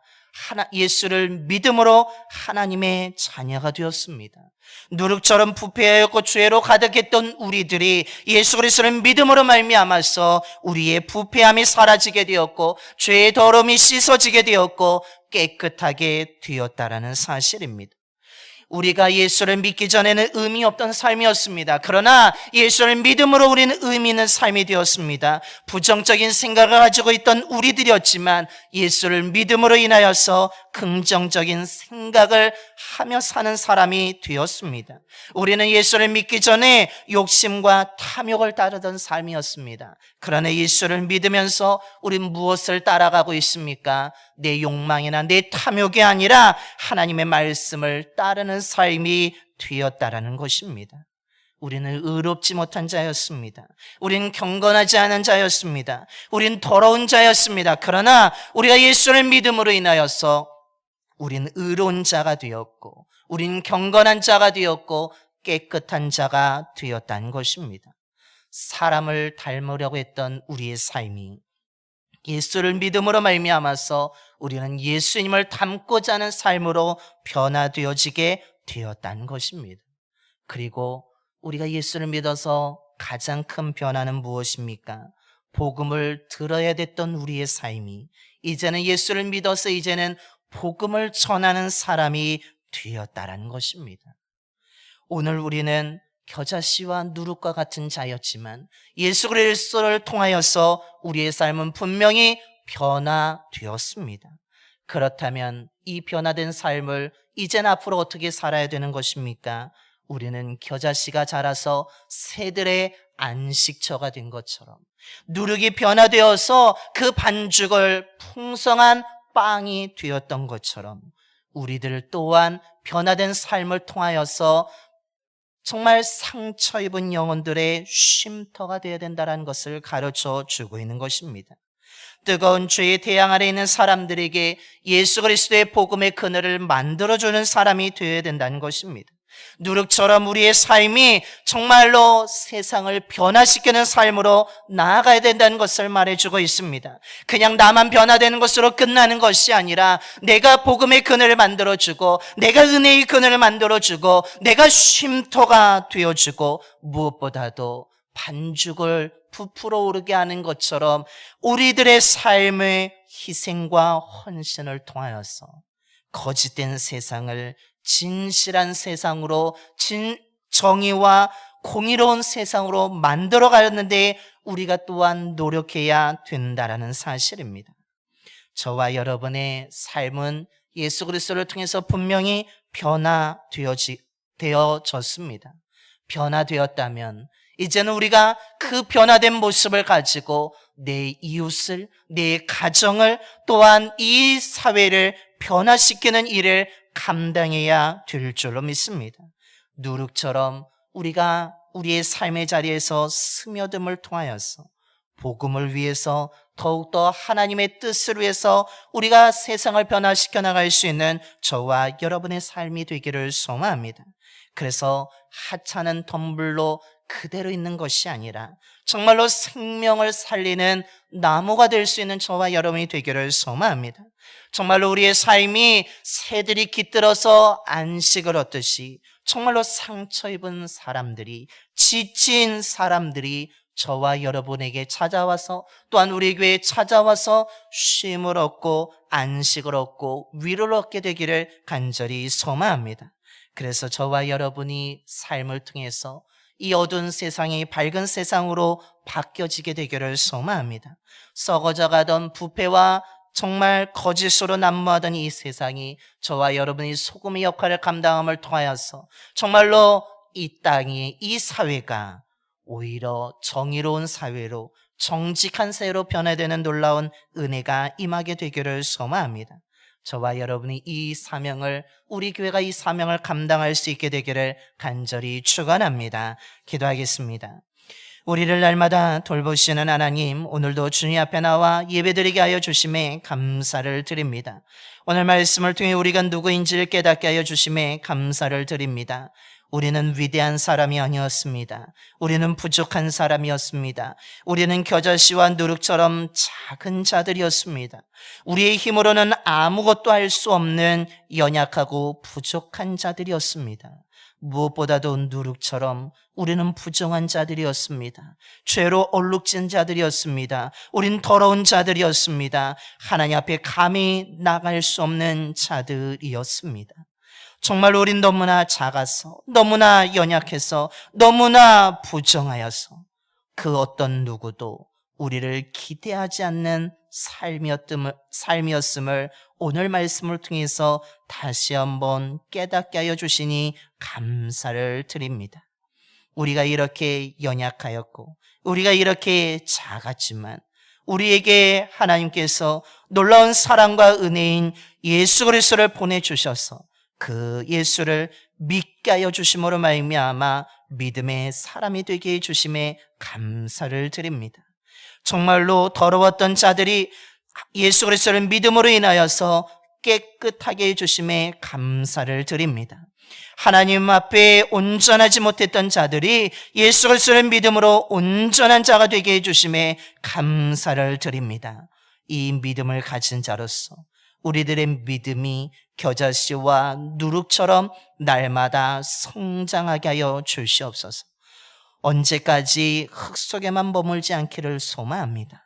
예수를 믿음으로 하나님의 자녀가 되었습니다. 누룩처럼 부패하였고 죄로 가득했던 우리들이 예수 그리스도를 믿음으로 말미암아서 우리의 부패함이 사라지게 되었고 죄의 더러움이 씻어지게 되었고 깨끗하게 되었다라는 사실입니다. 우리가 예수를 믿기 전에는 의미 없던 삶이었습니다. 그러나 예수를 믿음으로 우리는 의미 있는 삶이 되었습니다. 부정적인 생각을 가지고 있던 우리들이었지만 예수를 믿음으로 인하여서 긍정적인 생각을 하며 사는 사람이 되었습니다. 우리는 예수를 믿기 전에 욕심과 탐욕을 따르던 삶이었습니다. 그러나 예수를 믿으면서 우리는 무엇을 따라가고 있습니까? 내 욕망이나 내 탐욕이 아니라 하나님의 말씀을 따르는 삶이 되었다라는 것입니다. 우리는 의롭지 못한 자였습니다. 우리는 경건하지 않은 자였습니다. 우리는 더러운 자였습니다. 그러나 우리가 예수를 믿음으로 인하여서 우리는 의로운 자가 되었고 우리는 경건한 자가 되었고 깨끗한 자가 되었다는 것입니다. 사람을 닮으려고 했던 우리의 삶이 예수를 믿음으로 말미암아서 우리는 예수님을 닮고자 하는 삶으로 변화되어지게 되었다는 것입니다. 그리고 우리가 예수를 믿어서 가장 큰 변화는 무엇입니까? 복음을 들어야 됐던 우리의 삶이 이제는 예수를 믿어서 이제는 복음을 전하는 사람이 되었다라는 것입니다. 오늘 우리는 겨자씨와 누룩과 같은 자였지만 예수 그리스도를 통하여서 우리의 삶은 분명히 변화되었습니다. 그렇다면 이 변화된 삶을 이젠 앞으로 어떻게 살아야 되는 것입니까? 우리는 겨자씨가 자라서 새들의 안식처가 된 것처럼 누룩이 변화되어서 그 반죽을 풍성한 빵이 되었던 것처럼 우리들 또한 변화된 삶을 통하여서 정말 상처 입은 영혼들의 쉼터가 되어야 된다는 것을 가르쳐 주고 있는 것입니다. 뜨거운 죄의 태양 아래 있는 사람들에게 예수 그리스도의 복음의 그늘을 만들어주는 사람이 되어야 된다는 것입니다. 누룩처럼 우리의 삶이 정말로 세상을 변화시키는 삶으로 나아가야 된다는 것을 말해주고 있습니다. 그냥 나만 변화되는 것으로 끝나는 것이 아니라 내가 복음의 그늘을 만들어주고 내가 은혜의 그늘을 만들어주고 내가 쉼터가 되어주고 무엇보다도 반죽을 부풀어 오르게 하는 것처럼 우리들의 삶의 희생과 헌신을 통하여서 거짓된 세상을 진실한 세상으로 정의와 공의로운 세상으로 만들어 가는데 우리가 또한 노력해야 된다라는 사실입니다. 저와 여러분의 삶은 예수 그리스도를 통해서 분명히 변화되어졌습니다. 변화되었다면 이제는 우리가 그 변화된 모습을 가지고 내 이웃을, 내 가정을 또한 이 사회를 변화시키는 일을 감당해야 될 줄로 믿습니다. 누룩처럼 우리가 우리의 삶의 자리에서 스며듦을 통하여서 복음을 위해서 더욱더 하나님의 뜻을 위해서 우리가 세상을 변화시켜 나갈 수 있는 저와 여러분의 삶이 되기를 소망합니다. 그래서 하찮은 덤불로 그대로 있는 것이 아니라 정말로 생명을 살리는 나무가 될 수 있는 저와 여러분이 되기를 소망합니다. 정말로 우리의 삶이 새들이 깃들어서 안식을 얻듯이 정말로 상처 입은 사람들이, 지친 사람들이 저와 여러분에게 찾아와서 또한 우리 교회에 찾아와서 쉼을 얻고 안식을 얻고 위로를 얻게 되기를 간절히 소망합니다. 그래서 저와 여러분이 삶을 통해서 이 어두운 세상이 밝은 세상으로 바뀌어지게 되기를 소망합니다. 썩어져 가던 부패와 정말 거짓으로 난무하던 이 세상이 저와 여러분이 소금의 역할을 감당함을 통하여서 정말로 이 땅이, 이 사회가 오히려 정의로운 사회로, 정직한 사회로 변화되는 놀라운 은혜가 임하게 되기를 소망합니다. 저와 여러분이 이 사명을, 우리 교회가 이 사명을 감당할 수 있게 되기를 간절히 축원합니다. 기도하겠습니다. 우리를 날마다 돌보시는 하나님, 오늘도 주님 앞에 나와 예배드리게 하여 주심에 감사를 드립니다. 오늘 말씀을 통해 우리가 누구인지를 깨닫게 하여 주심에 감사를 드립니다. 우리는 위대한 사람이 아니었습니다. 우리는 부족한 사람이었습니다. 우리는 겨자씨와 누룩처럼 작은 자들이었습니다. 우리의 힘으로는 아무것도 할 수 없는 연약하고 부족한 자들이었습니다. 무엇보다도 누룩처럼 우리는 부정한 자들이었습니다. 죄로 얼룩진 자들이었습니다. 우린 더러운 자들이었습니다. 하나님 앞에 감히 나갈 수 없는 자들이었습니다. 정말 우린 너무나 작아서, 너무나 연약해서, 너무나 부정하여서 그 어떤 누구도 우리를 기대하지 않는 삶이었음을 오늘 말씀을 통해서 다시 한번 깨닫게 하여 주시니 감사를 드립니다. 우리가 이렇게 연약하였고 우리가 이렇게 작았지만 우리에게 하나님께서 놀라운 사랑과 은혜인 예수 그리스도를 보내주셔서 그 예수를 믿게 하여 주심으로 말미암아 믿음의 사람이 되게 해주심에 감사를 드립니다. 정말로 더러웠던 자들이 예수 그리스도를 믿음으로 인하여서 깨끗하게 해주심에 감사를 드립니다. 하나님 앞에 온전하지 못했던 자들이 예수 그리스도를 믿음으로 온전한 자가 되게 해주심에 감사를 드립니다. 이 믿음을 가진 자로서 우리들의 믿음이 겨자씨와 누룩처럼 날마다 성장하게 하여 주시옵소서. 언제까지 흙 속에만 머물지 않기를 소망합니다.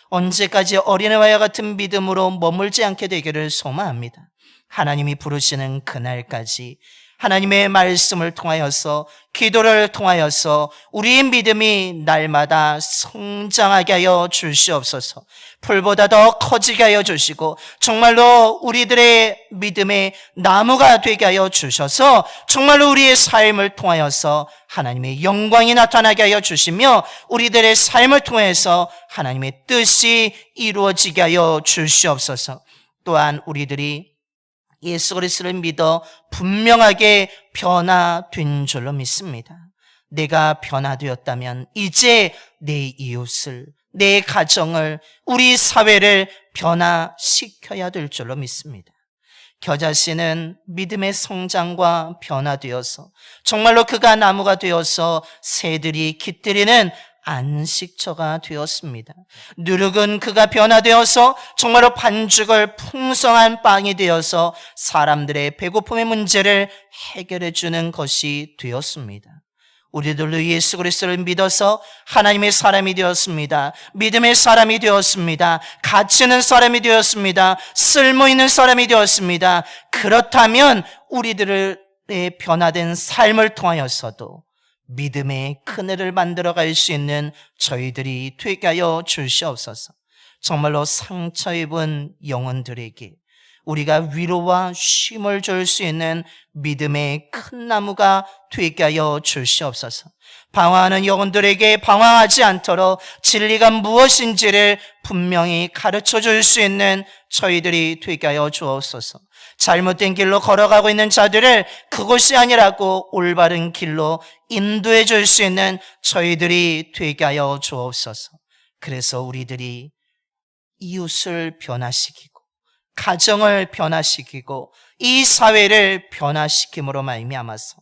언제까지 어린애와 같은 믿음으로 머물지 않게 되기를 소망합니다. 하나님이 부르시는 그날까지 하나님의 말씀을 통하여서, 기도를 통하여서 우리의 믿음이 날마다 성장하게 하여 주시옵소서. 풀보다 더 커지게 하여 주시고 정말로 우리들의 믿음의 나무가 되게 하여 주셔서 정말로 우리의 삶을 통하여서 하나님의 영광이 나타나게 하여 주시며 우리들의 삶을 통해서 하나님의 뜻이 이루어지게 하여 주시옵소서. 또한 우리들이 예수 그리스도를 믿어 분명하게 변화된 줄로 믿습니다. 내가 변화되었다면 이제 내 이웃을, 내 가정을, 우리 사회를 변화시켜야 될 줄로 믿습니다. 겨자씨는 믿음의 성장과 변화되어서 정말로 그가 나무가 되어서 새들이 깃들이는 안식처가 되었습니다. 누룩은 그가 변화되어서 정말로 반죽을 풍성한 빵이 되어서 사람들의 배고픔의 문제를 해결해 주는 것이 되었습니다. 우리들도 예수 그리스도를 믿어서 하나님의 사람이 되었습니다. 믿음의 사람이 되었습니다. 가치 있는 사람이 되었습니다. 쓸모 있는 사람이 되었습니다. 그렇다면 우리들의 변화된 삶을 통하여서도 믿음의 그늘을 만들어갈 수 있는 저희들이 되게 하여 주시옵소서. 정말로 상처 입은 영혼들에게 우리가 위로와 쉼을 줄 수 있는 믿음의 큰 나무가 되게 하여 주시옵소서. 방황하는 영혼들에게 방황하지 않도록 진리가 무엇인지를 분명히 가르쳐 줄 수 있는 저희들이 되게 하여 주옵소서. 잘못된 길로 걸어가고 있는 자들을 그곳이 아니라고 올바른 길로 인도해 줄 수 있는 저희들이 되게 하여 주옵소서. 그래서 우리들이 이웃을 변화시키고 가정을 변화시키고 이 사회를 변화시킴으로 말미암아서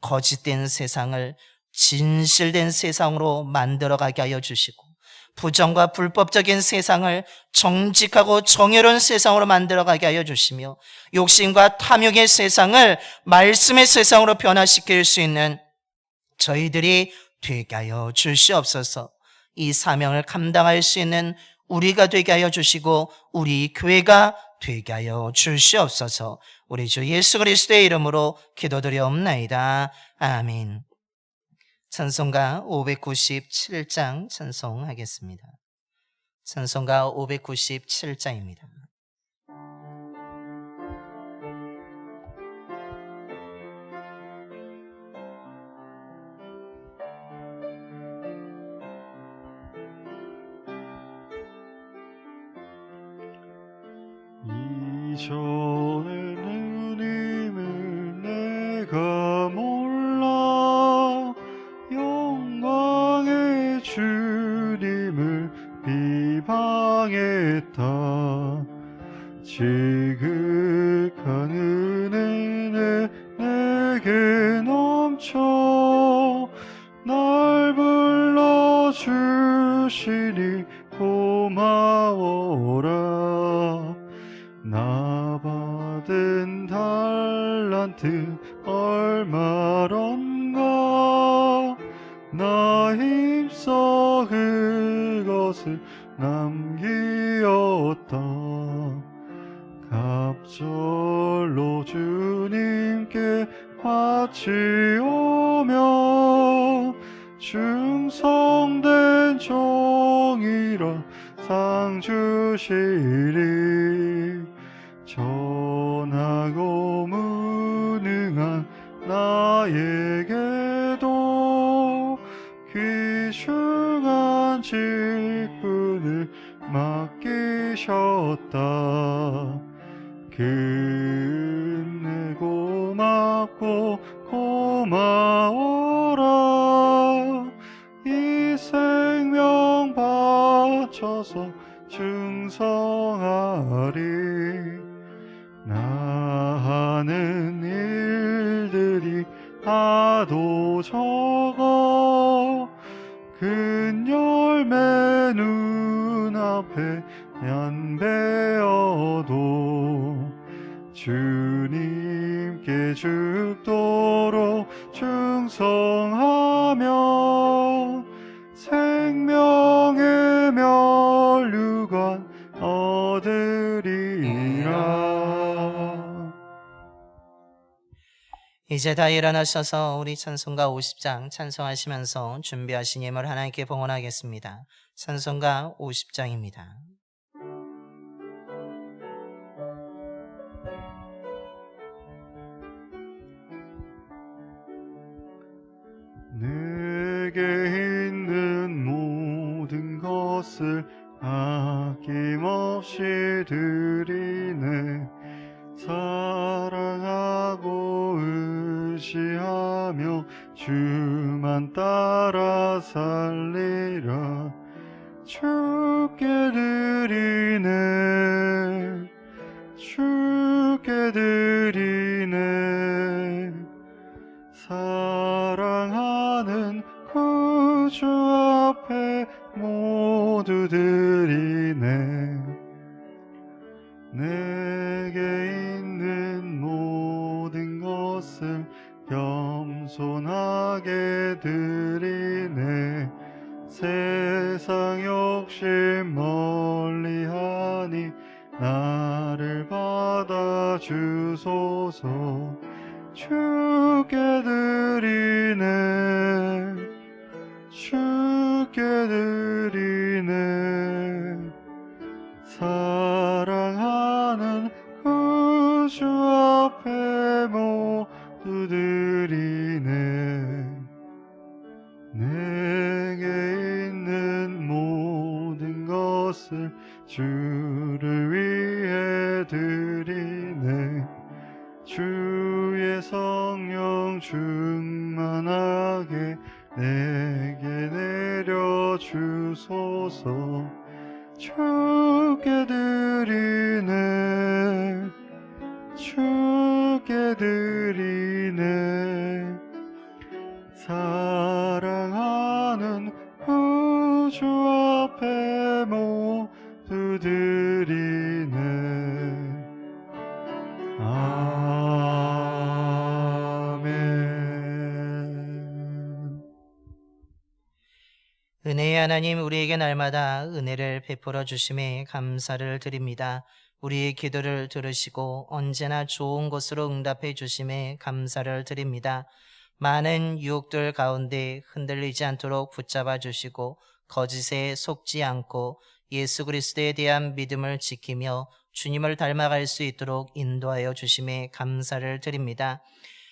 거짓된 세상을 진실된 세상으로 만들어가게 하여 주시고 부정과 불법적인 세상을 정직하고 정의로운 세상으로 만들어가게 하여 주시며 욕심과 탐욕의 세상을 말씀의 세상으로 변화시킬 수 있는 저희들이 되게 하여 주시옵소서. 이 사명을 감당할 수 있는 우리가 되게 하여 주시고 우리 교회가 되게 하여 주시옵소서. 우리 주 예수 그리스도의 이름으로 기도드리옵나이다. 아멘. 찬송가 597장 찬송하겠습니다. 찬송가 597장입니다. 이전의 누님을 내가 몰라 영광의 주님을 비방했다. 지극한 은혜는 내게 넘 멈춰 날 불러주시니 고마워라. 나 받은 달란트 얼마런가. 나 힘써 그것을 남기었다. 갑절로 주님께 바치오며 충성된 종이라 상 주시리. 전하고 무능한 나에게도 귀중한 직분을 맡기셨다. 은혜 고맙고 고마워라. 이 생명 바쳐서 충성하리. 나 하는 일들이 하도 적어 큰 열매 눈앞에 연배어도 주님께 죽도록 충성하며 생명의 면류관 얻으리라. 이제 다 일어나셔서 우리 찬송가 50장 찬송하시면서 준비하신 예물 하나님께 봉헌하겠습니다. 찬송가 50장입니다. 내게 있는 모든 것을 아낌없이 드리네. 사랑하고 의지하며 주만 따라 살리라. 주께 드리네. 주께 드리네. 사랑하는 구주 앞에 모두 드리네. 내게 있는 모든 것을 겸손하게 드리네. 세상 욕심 멀리하니 나를 받아주소서. 주께 드리네. 주께 드리네. 사랑하는 구주 앞에 모두 드리네. 내게 있는 모든 것을 주를 위해 드리네. 주의 성령 충만하게 내게 내려주소서. 주께 드리네. 주께 드리네. 사랑하는 구주 앞에 모두 드리네. 아멘. 은혜의 하나님, 우리에게 날마다 은혜를 베풀어 주심에 감사를 드립니다. 우리의 기도를 들으시고 언제나 좋은 것으로 응답해 주심에 감사를 드립니다. 많은 유혹들 가운데 흔들리지 않도록 붙잡아 주시고 거짓에 속지 않고 예수 그리스도에 대한 믿음을 지키며 주님을 닮아갈 수 있도록 인도하여 주심에 감사를 드립니다.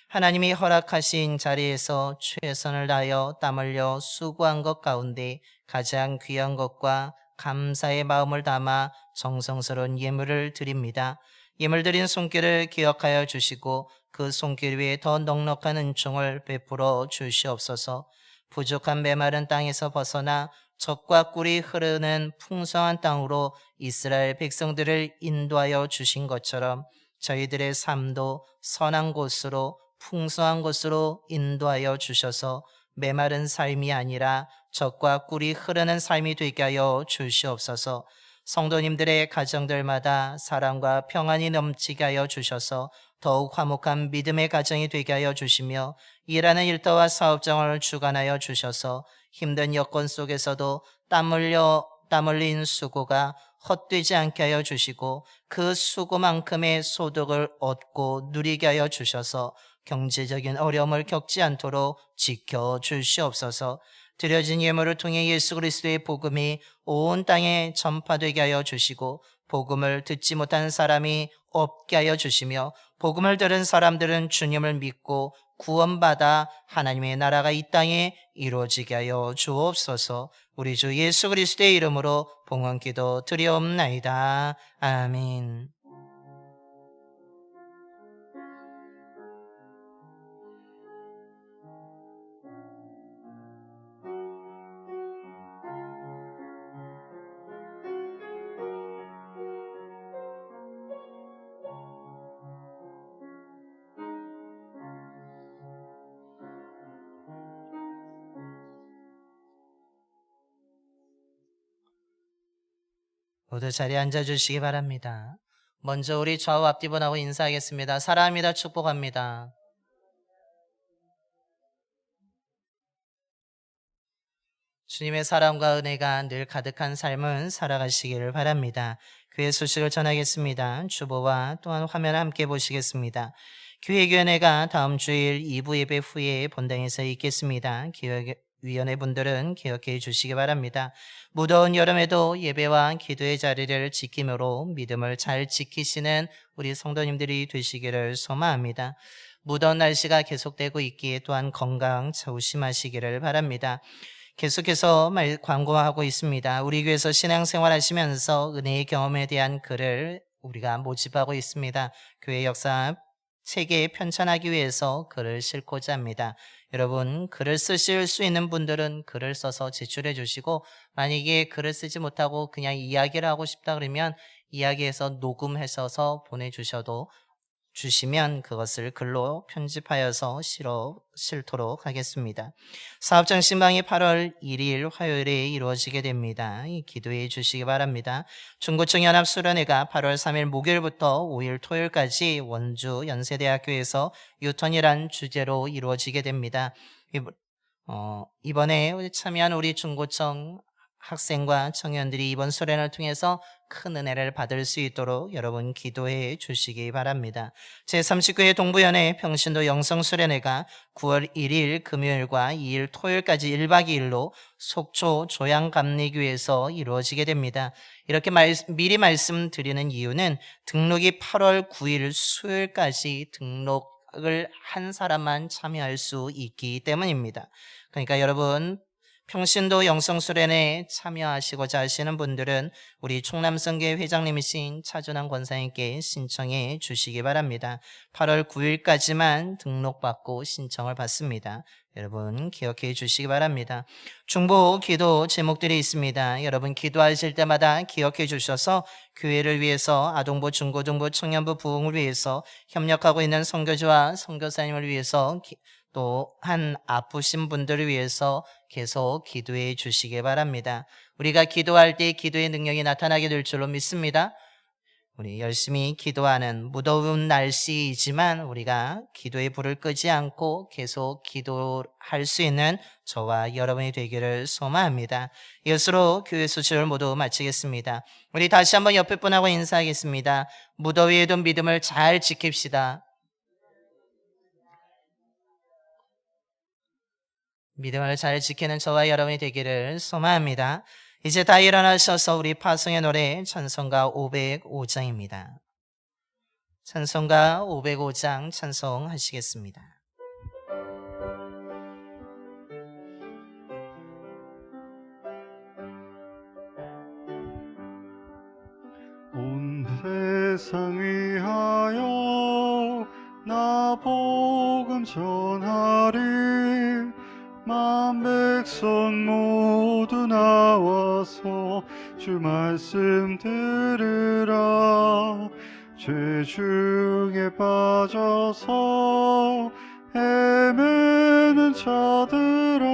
하나님이 허락하신 자리에서 최선을 다하여 땀 흘려 수고한 것 가운데 가장 귀한 것과 감사의 마음을 담아 정성스러운 예물을 드립니다. 예물 드린 손길을 기억하여 주시고 그 손길 위에 더 넉넉한 은총을 베풀어 주시옵소서. 부족한 메마른 땅에서 벗어나 젖과 꿀이 흐르는 풍성한 땅으로 이스라엘 백성들을 인도하여 주신 것처럼 저희들의 삶도 선한 곳으로 풍성한 곳으로 인도하여 주셔서 메마른 삶이 아니라 젖과 꿀이 흐르는 삶이 되게 하여 주시옵소서. 성도님들의 가정들마다 사랑과 평안이 넘치게 하여 주셔서 더욱 화목한 믿음의 가정이 되게 하여 주시며 일하는 일터와 사업장을 주관하여 주셔서 힘든 여건 속에서도 땀 흘린 수고가 헛되지 않게 하여 주시고 그 수고만큼의 소득을 얻고 누리게 하여 주셔서 경제적인 어려움을 겪지 않도록 지켜 주시옵소서. 드려진 예물을 통해 예수 그리스도의 복음이 온 땅에 전파되게 하여 주시고 복음을 듣지 못한 사람이 없게 하여 주시며 복음을 들은 사람들은 주님을 믿고 구원받아 하나님의 나라가 이 땅에 이루어지게 하여 주옵소서. 우리 주 예수 그리스도의 이름으로 봉헌기도 드리옵나이다. 아멘. 모두 자리에 앉아주시기 바랍니다. 먼저 우리 좌우 앞뒤분하고 인사하겠습니다. 사랑합니다. 축복합니다. 주님의 사랑과 은혜가 늘 가득한 삶을 살아가시기를 바랍니다. 교회 소식을 전하겠습니다. 주보와 또한 화면을 함께 보시겠습니다. 교회위원회가 다음 주일 2부 예배 후에 본당에서 있겠습니다. 위원회 분들은 기억해 주시기 바랍니다. 무더운 여름에도 예배와 기도의 자리를 지킴으로 믿음을 잘 지키시는 우리 성도님들이 되시기를 소망합니다. 무더운 날씨가 계속되고 있기에 또한 건강 조심하시기를 바랍니다. 계속해서 광고하고 있습니다. 우리 교회에서 신앙생활 하시면서 은혜의 경험에 대한 글을 우리가 모집하고 있습니다. 교회 역사 세계에 편찬하기 위해서 글을 싣고자 합니다. 여러분, 글을 쓰실 수 있는 분들은 글을 써서 제출해 주시고, 만약에 글을 쓰지 못하고 그냥 이야기를 하고 싶다 그러면 이야기해서 녹음해서 보내주셔도 주시면 그것을 글로 편집하여서 실도록 하겠습니다. 사업장 신방이 8월 1일 화요일에 이루어지게 됩니다. 기도해 주시기 바랍니다. 중고청 연합수련회가 8월 3일 목요일부터 5일 토요일까지 원주 연세대학교에서 유턴이란 주제로 이루어지게 됩니다. 이번에 참여한 우리 중고청 학생과 청년들이 이번 수련을 통해서 큰 은혜를 받을 수 있도록 여러분 기도해 주시기 바랍니다. 제39회 동부연회 평신도 영성수련회가 9월 1일 금요일과 2일 토요일까지 1박 2일로 속초 조양감리교에서 이루어지게 됩니다. 이렇게 미리 말씀드리는 이유는 등록이 8월 9일 수요일까지 등록을 한 사람만 참여할 수 있기 때문입니다. 그러니까 여러분 평신도 영성수련회에 참여하시고자 하시는 분들은 우리 충남성교회 회장님이신 차준환 권사님께 신청해 주시기 바랍니다. 8월 9일까지만 등록받고 신청을 받습니다. 여러분 기억해 주시기 바랍니다. 중보 기도 제목들이 있습니다. 여러분 기도하실 때마다 기억해 주셔서 교회를 위해서 아동부, 중고등부, 청년부 부흥을 위해서 협력하고 있는 선교주와 선교사님을 위해서 또한 아프신 분들을 위해서 계속 기도해 주시기 바랍니다. 우리가 기도할 때 기도의 능력이 나타나게 될 줄로 믿습니다. 우리 열심히 기도하는 무더운 날씨이지만 우리가 기도의 불을 끄지 않고 계속 기도할 수 있는 저와 여러분이 되기를 소망합니다. 이것으로 교회 소식을 모두 마치겠습니다. 우리 다시 한번 옆에 분하고 인사하겠습니다. 무더위에도 믿음을 잘 지킵시다. 믿음을 잘 지키는 저와 여러분이 되기를 소망합니다. 이제 다 일어나셔서 우리 파송의 노래 찬송가 505장입니다. 찬송가 505장 찬송하시겠습니다. 온 세상 위하여 나 복음 전하리 만 백성 모두 나와서 주 말씀 들으라 죄 중에 빠져서 헤매는 자들아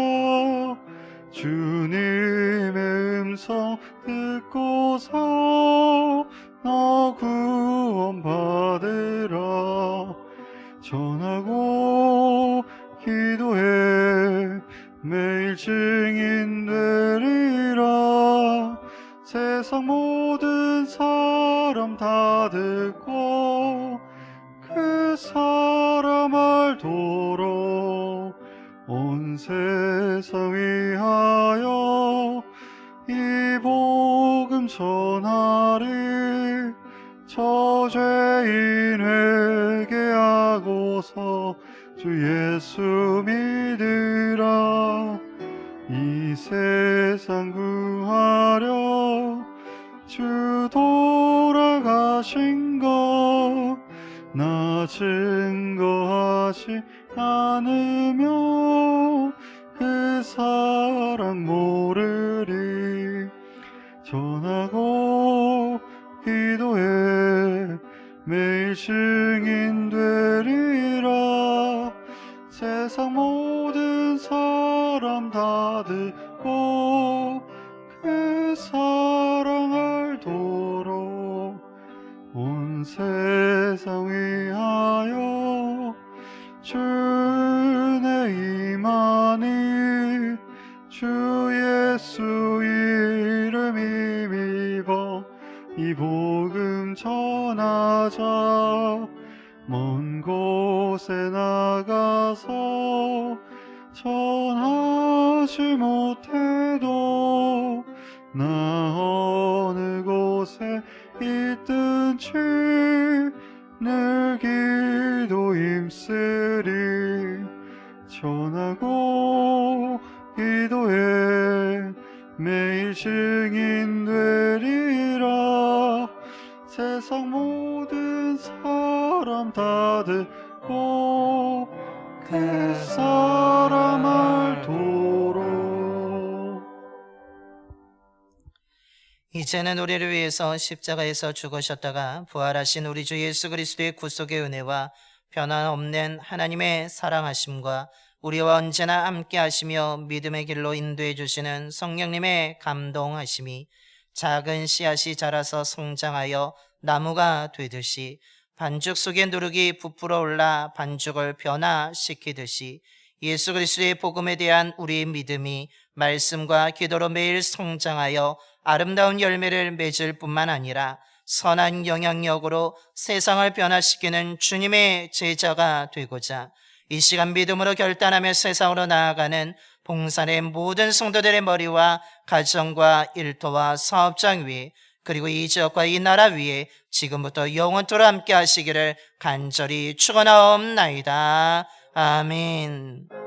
주님의 음성 듣고서 나 구원받으라. 전하고 기도해 매일 증인 되리라. 세상 모든 사람 다 듣고 그 사람 알도록 온 세상 위하여 이 복음 전하리. 저 죄인 회개하고서 주 예수 믿으라. 이 세상 구하려 주 돌아가신 것 나 증거하지 않으며 그 사랑 모르리. 전하고 기도해 매일 증인 되리라. 세상 모든 사람 다 듣고 그 사랑 알도록 온 세상 위하여 주의 임하니. 주 예수 이름 힘입어 이 복음 전하자. 먼 곳에 나가서 전하지 못해도 나 어느 곳에 있든지 늘 기도 힘쓰리. 전하고 기도해 매일 증인 되리라. 세상 모든 사람 다 듣고 그 사람 알도록. 이제는 우리를 위해서 십자가에서 죽으셨다가 부활하신 우리 주 예수 그리스도의 구속의 은혜와 변함없는 하나님의 사랑하심과 우리와 언제나 함께 하시며 믿음의 길로 인도해 주시는 성령님의 감동하심이 작은 씨앗이 자라서 성장하여 나무가 되듯이 반죽 속의 누룩이 부풀어 올라 반죽을 변화시키듯이 예수 그리스도의 복음에 대한 우리의 믿음이 말씀과 기도로 매일 성장하여 아름다운 열매를 맺을 뿐만 아니라 선한 영향력으로 세상을 변화시키는 주님의 제자가 되고자 이 시간 믿음으로 결단하며 세상으로 나아가는 봉산의 모든 성도들의 머리와 가정과 일터와 사업장 위에 그리고 이 지역과 이 나라 위에 지금부터 영원토록 함께 하시기를 간절히 축원하옵나이다. 아멘.